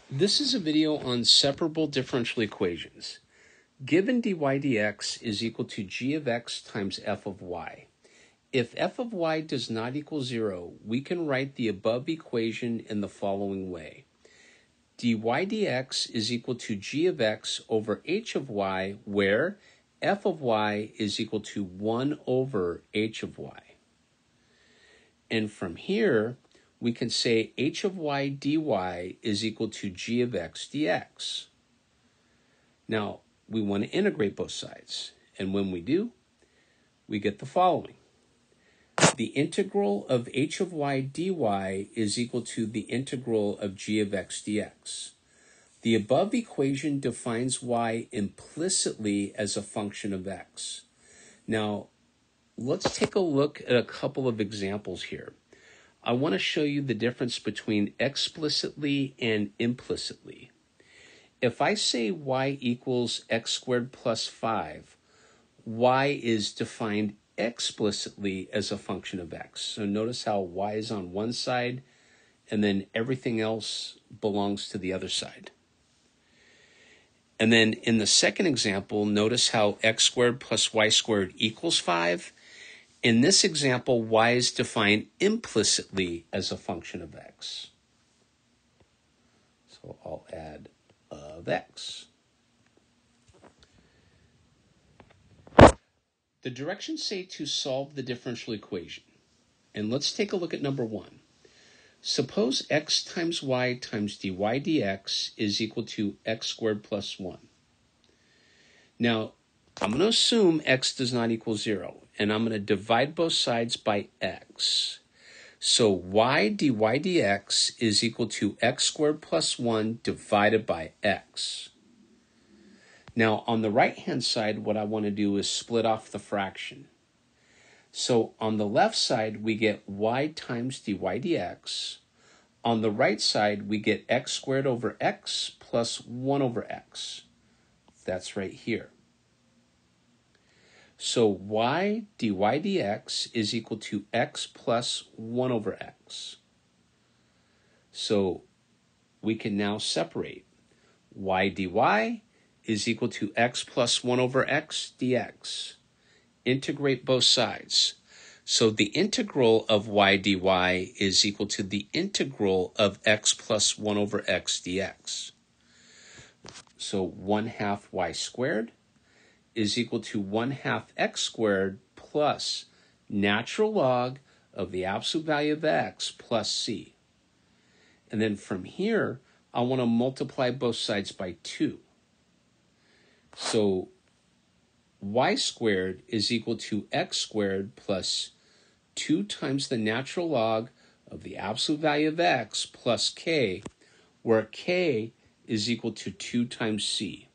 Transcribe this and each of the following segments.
This is a video on separable differential equations. Given dy dx is equal to g of x times f of y. If f of y does not equal 0, we can write the above equation in the following way. Dy dx is equal to g of x over h of y, where f of y is equal to 1 over h of y. And from here, we can say h of y dy is equal to g of x dx. Now, we want to integrate both sides. And when we do, we get the following. The integral of h of y dy is equal to the integral of g of x dx. The above equation defines y implicitly as a function of x. Now, let's take a look at a couple of examples here. I want to show you the difference between explicitly and implicitly. If I say y equals x squared plus 5, y is defined explicitly as a function of x. So notice how y is on one side and then everything else belongs to the other side. And then in the second example, notice how x squared plus y squared equals 5. In this example, y is defined implicitly as a function of x. So I'll add of x. The directions say to solve the differential equation. And let's take a look at number 1. Suppose x times y times dy dx is equal to x squared plus 1. Now, I'm going to assume x does not equal 0, and I'm going to divide both sides by x. So y dy dx is equal to x squared plus 1 divided by x. Now, on the right-hand side, what I want to do is split off the fraction. So on the left side, we get y times dy dx. On the right side, we get x squared over x plus 1 over x. That's right here. So y dy dx is equal to x plus 1 over x. So we can now separate. Y dy is equal to x plus 1 over x dx. Integrate both sides. So the integral of y dy is equal to the integral of x plus 1 over x dx. So 1/2 y squared is equal to 1/2 x squared plus natural log of the absolute value of x plus c. And then from here, I want to multiply both sides by 2. So y squared is equal to x squared plus 2 times the natural log of the absolute value of x plus k, where k is equal to 2 times c.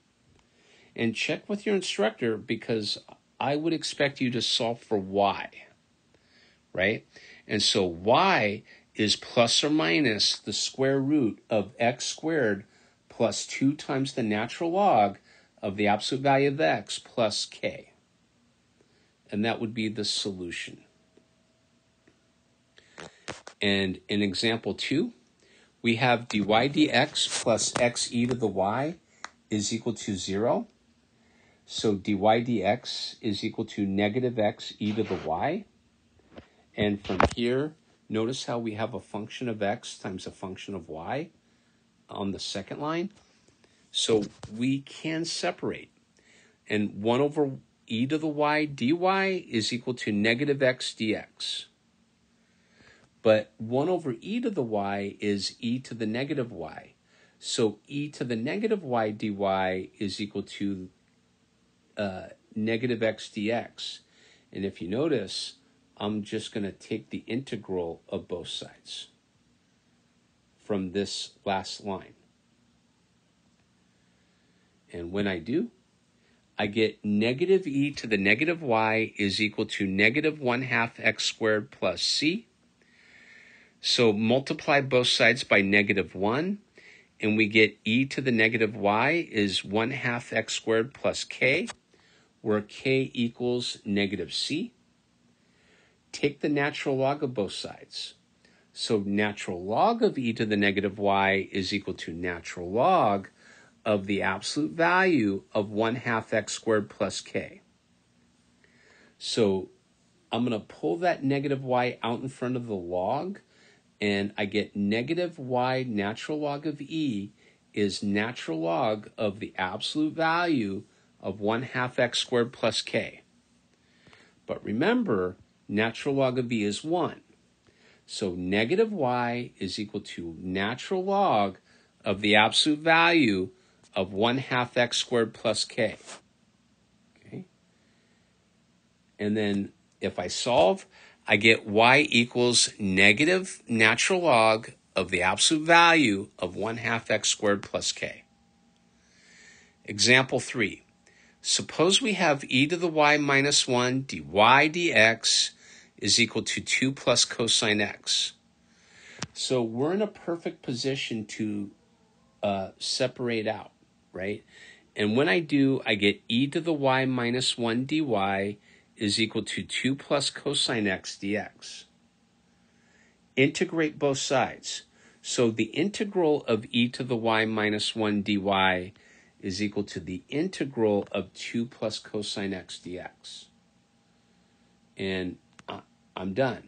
And check with your instructor, because I would expect you to solve for y, right? And so y is plus or minus the square root of x squared plus 2 times the natural log of the absolute value of x plus k. And that would be the solution. And in example 2, we have dy dx plus x e to the y is equal to 0. So dy dx is equal to negative x e to the y. And from here, notice how we have a function of x times a function of y on the second line. So we can separate. And 1 over e to the y dy is equal to negative x dx. But 1 over e to the y is e to the negative y. So e to the negative y dy is equal to negative x dx. And if you notice, I'm just going to take the integral of both sides from this last line. And when I do, I get negative e to the negative y is equal to negative 1/2 x squared plus c. So multiply both sides by negative 1, and we get e to the negative y is 1/2 x squared plus k, where k equals negative c. Take the natural log of both sides. So natural log of e to the negative y is equal to natural log of the absolute value of 1/2 x squared plus k. So I'm going to pull that negative y out in front of the log, and I get negative y natural log of e is natural log of the absolute value of 1/2 x squared plus k. But remember, natural log of e is 1. So negative y is equal to natural log of the absolute value of 1/2 x squared plus k. Okay. And then if I solve, I get y equals negative natural log of the absolute value of 1/2 x squared plus k. Example 3. Suppose we have e to the y minus 1 dy dx is equal to 2 plus cosine x. So we're in a perfect position to separate out, right? And when I do, I get e to the y minus 1 dy is equal to 2 plus cosine x dx. Integrate both sides. So the integral of e to the y minus 1 dy is equal to the integral of 2 plus cosine x dx. And I'm done.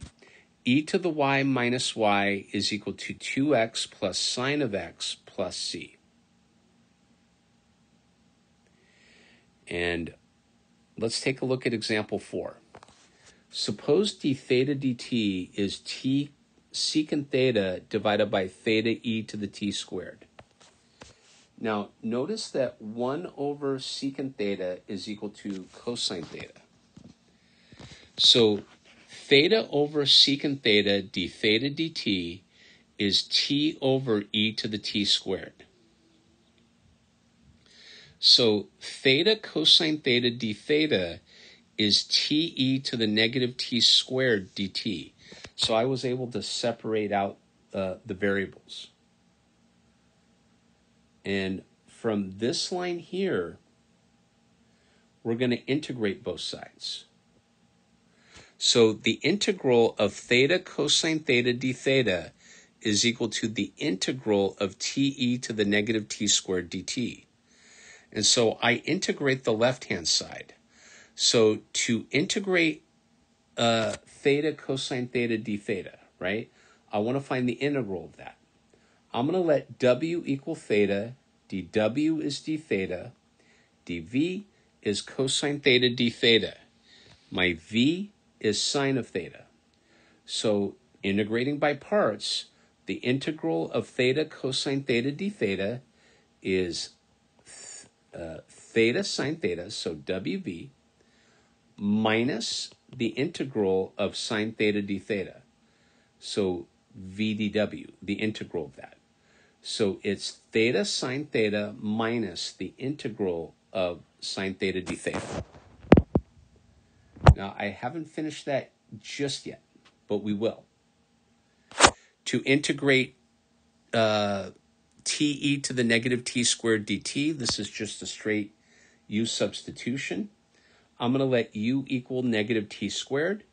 E to the y minus y is equal to 2x plus sine of x plus c. And let's take a look at example 4. Suppose d theta dt is t secant theta divided by theta e to the t squared. Now, notice that 1 over secant theta is equal to cosine theta. So theta over secant theta d theta dt is t over e to the t squared. So theta cosine theta d theta is te to the negative t squared dt. So I was able to separate out the variables. And from this line here, we're going to integrate both sides. So the integral of theta cosine theta d theta is equal to the integral of te to the negative t squared dt. And so I integrate the left-hand side. So to integrate theta cosine theta d theta, right? I want to find the integral of that. I'm going to let w equal theta, dw is d theta, dv is cosine theta d theta. My v is sine of theta. So integrating by parts, the integral of theta cosine theta d theta is theta sine theta, so wv, minus the integral of sine theta d theta, so vdw, the integral of that. So it's theta sine theta minus the integral of sine theta d theta. Now, I haven't finished that just yet, but we will. To integrate te to the negative t squared dt, this is just a straight u substitution. I'm going to let u equal negative t squared.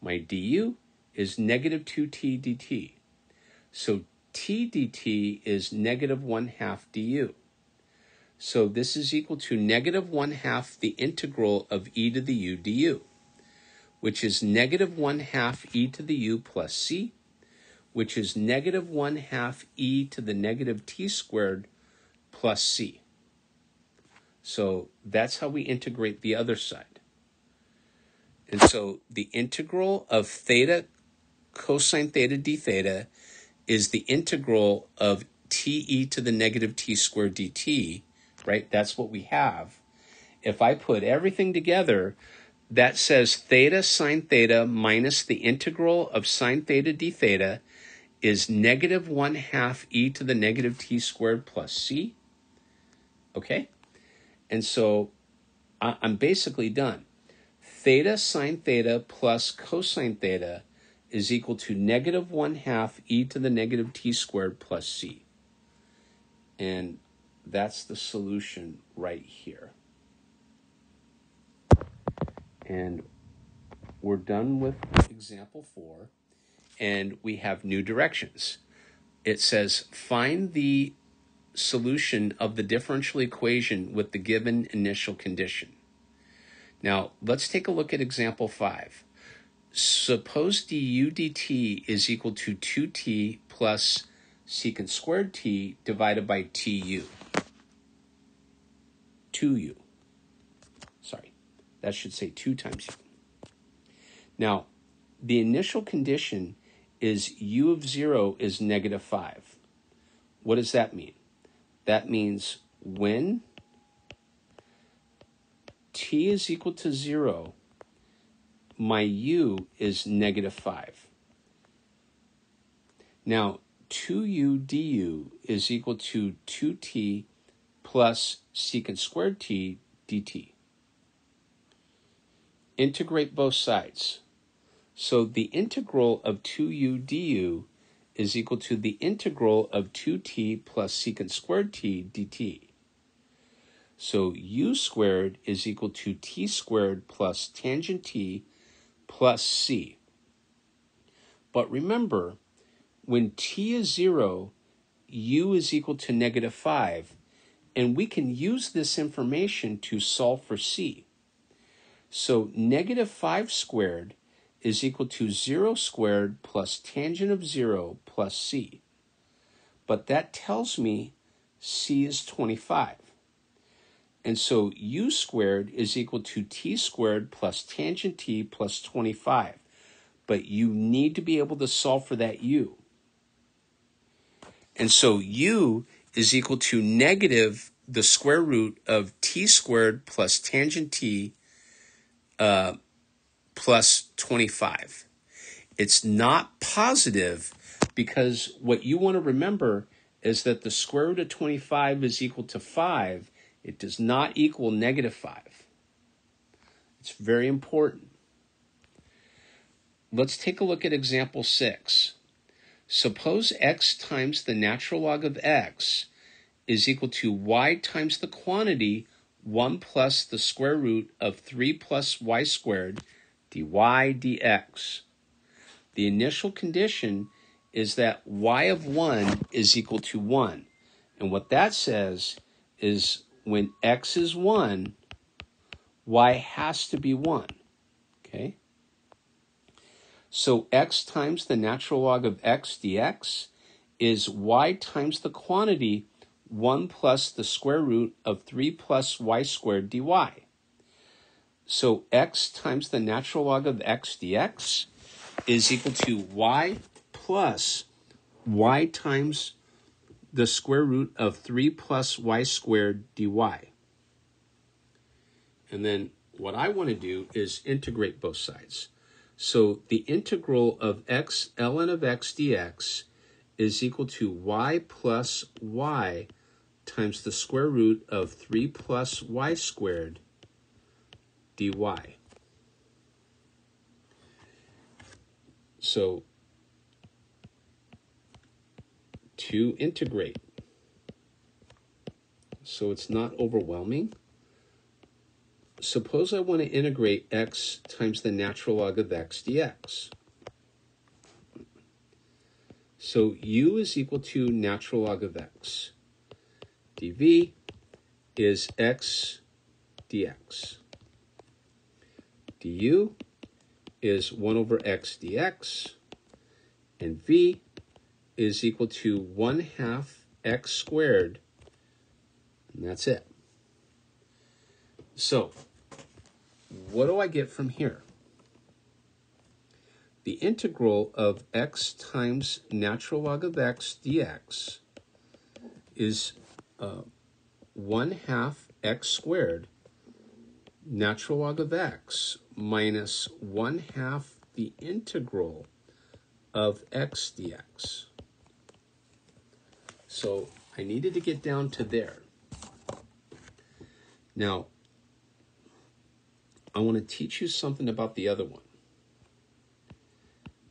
My du is negative 2t dt. So t dt is negative 1/2 du. So this is equal to negative 1/2 the integral of e to the u du, which is negative 1/2 e to the u plus c, which is negative 1/2 e to the negative t squared plus c. So that's how we integrate the other side. And so the integral of theta cosine theta d theta is the integral of te to the negative t squared dt, right? That's what we have. If I put everything together, that says theta sine theta minus the integral of sine theta d theta is negative 1/2 e to the negative t squared plus c. Okay? And so I'm basically done. Theta sine theta plus cosine theta is equal to negative 1/2 e to the negative t squared plus c. And that's the solution right here. And we're done with example 4. and we have new directions. It says find the solution of the differential equation with the given initial condition. Now, let's take a look at example 5. Suppose du dt is equal to 2t plus secant squared t divided by tu. 2u. Sorry, that should say 2 times u. Now, the initial condition is u of 0 is negative 5. What does that mean? That means when t is equal to 0, my u is negative 5. Now, 2u du is equal to 2t plus secant squared t dt. Integrate both sides. So the integral of 2u du is equal to the integral of 2t plus secant squared t dt. So u squared is equal to t squared plus tangent t plus c. But remember, when t is 0, u is equal to negative 5, and we can use this information to solve for c. So negative 5 squared is equal to 0 squared plus tangent of 0 plus c. But that tells me c is 25. And so u squared is equal to t squared plus tangent t plus 25. But you need to be able to solve for that u. And so u is equal to negative the square root of t squared plus tangent t plus 25. It's not positive because what you want to remember is that the square root of 25 is equal to 5. It does not equal negative 5. It's very important. Let's take a look at example 6. Suppose x times the natural log of x is equal to y times the quantity 1 plus the square root of 3 plus y squared dy dx. The initial condition is that y of 1 is equal to 1. And what that says is when x is 1, y has to be 1. Okay? So x times the natural log of x dx is y times the quantity 1 plus the square root of 3 plus y squared dy. So x times the natural log of x dx is equal to y plus y times the square root of 3 plus y squared dy. And then what I want to do is integrate both sides. So the integral of x ln of x dx is equal to y plus y times the square root of 3 plus y squared dy. So to integrate, so it's not overwhelming. Suppose I want to integrate x times the natural log of x dx. So u is equal to natural log of x. dv is x dx. du is 1 over x dx. And v is equal to 1/2 x squared. And that's it. So, what do I get from here? The integral of x times natural log of x dx is 1/2 x squared natural log of x minus 1/2 the integral of x dx. So I needed to get down to there. Now, I want to teach you something about the other one.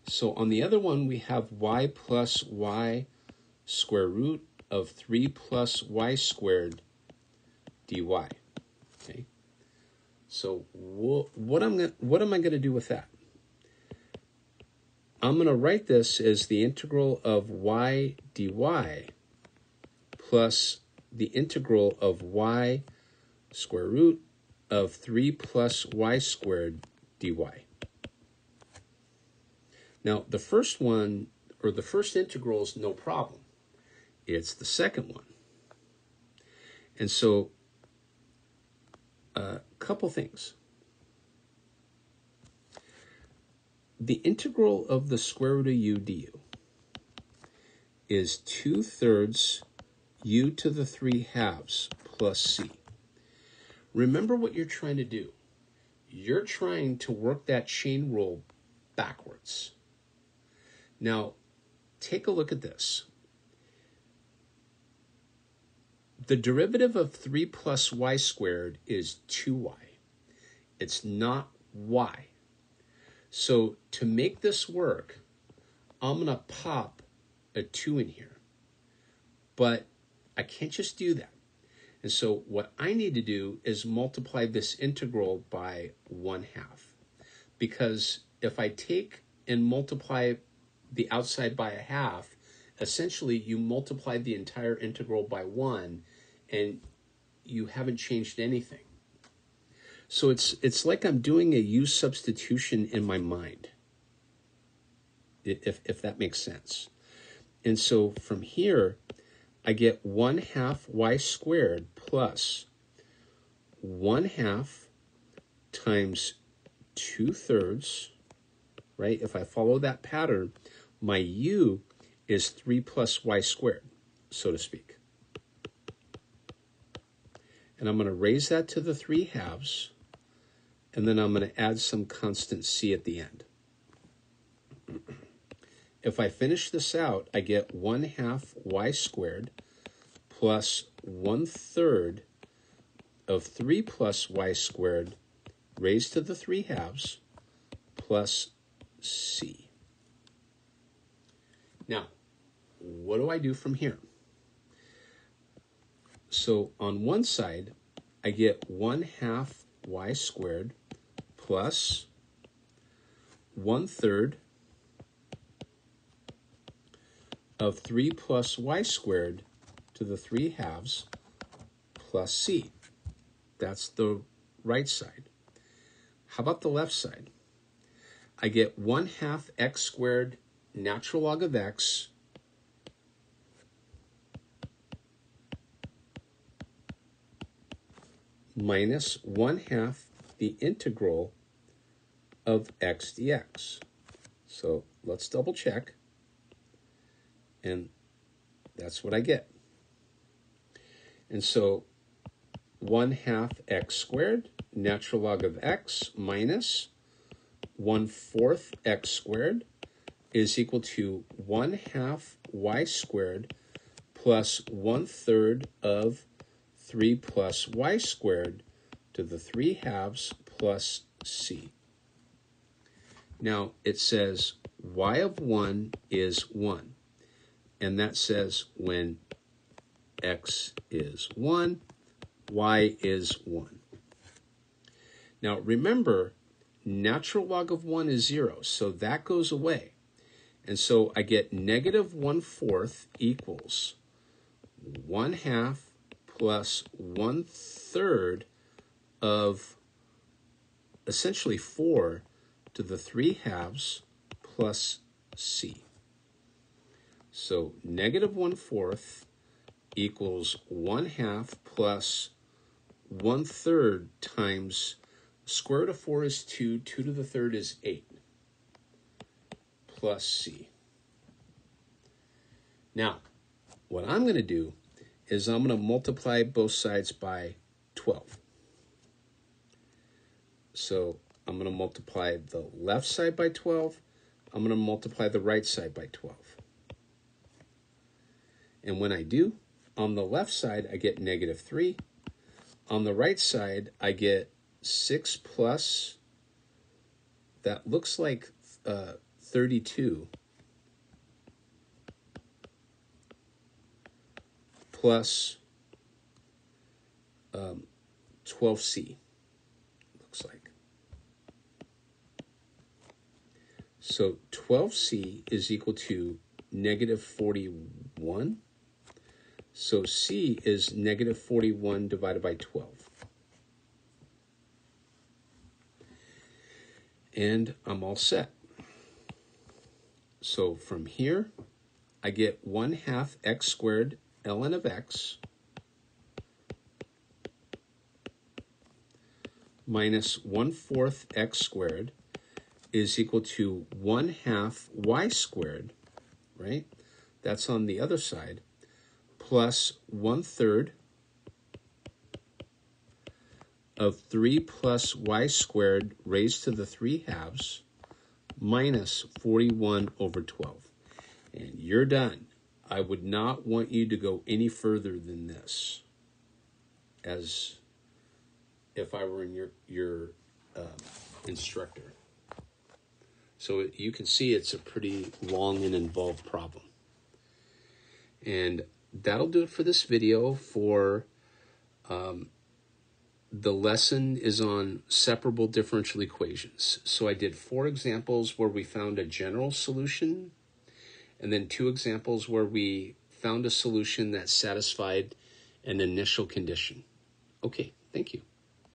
So on the other one, we have y plus y square root of 3 plus y squared dy. Okay. So what am I going to do with that? I'm going to write this as the integral of y dy plus the integral of y square root of 3 plus y squared dy. Now, the first one, or the first integral, is no problem. It's the second one. And so, a couple things. The integral of the square root of u du is 2/3 u to the 3/2 plus c. Remember what you're trying to do. You're trying to work that chain rule backwards. Now, take a look at this. The derivative of 3 plus y squared is 2y. It's not y. So to make this work, I'm going to pop a 2 in here. But I can't just do that. And so what I need to do is multiply this integral by 1/2. Because if I take and multiply the outside by 1/2, essentially you multiply the entire integral by 1 and you haven't changed anything. So it's like I'm doing a u substitution in my mind, if that makes sense. And so from here, I get 1/2 y squared plus 1/2 times 2/3, right? If I follow that pattern, my u is 3 plus y squared, so to speak. And I'm going to raise that to the 3/2, and then I'm going to add some constant c at the end. If I finish this out, I get 1/2 y squared plus 1/3 of 3 plus y squared raised to the 3/2 plus c. Now, what do I do from here? So on one side, I get 1/2 y squared plus 1/3 of 3 plus y squared to the 3/2 plus c. That's the right side. How about the left side? I get 1/2 x squared natural log of x minus 1/2 the integral of x dx. So let's double check. And that's what I get. And so 1/2 x squared, natural log of x, minus 1/4 x squared is equal to 1/2 y squared plus 1/3 of 3 plus y squared to the 3/2 plus c. Now it says y of 1 is 1. And that says when x is 1, y is 1. Now remember, natural log of 1 is 0, so that goes away. And so I get negative 1/4 equals 1/2 plus 1/3 of essentially 4 to the 3/2 plus c. So negative 1/4 equals 1/2 plus 1/3 times square root of 4 is 2, 2 to the 3rd is 8, plus c. Now, what I'm going to do is I'm going to multiply both sides by 12. So I'm going to multiply the left side by 12. I'm going to multiply the right side by 12. And when I do, on the left side, I get negative 3. On the right side, I get 6 plus, that looks like 32, plus 12c, looks like. So 12c is equal to negative 41. So c is negative 41 divided by 12. And I'm all set. So from here, I get 1/2 x squared ln of x minus 1/4 x squared is equal to 1/2 y squared, right? That's on the other side, plus 1/3 of 3 plus y squared raised to the 3/2 minus 41 over 12. And you're done. I would not want you to go any further than this, as if I were in your instructor. So you can see it's a pretty long and involved problem. And that'll do it for this video. For the lesson is on separable differential equations. So I did 4 examples where we found a general solution, and then 2 examples where we found a solution that satisfied an initial condition. Okay, thank you.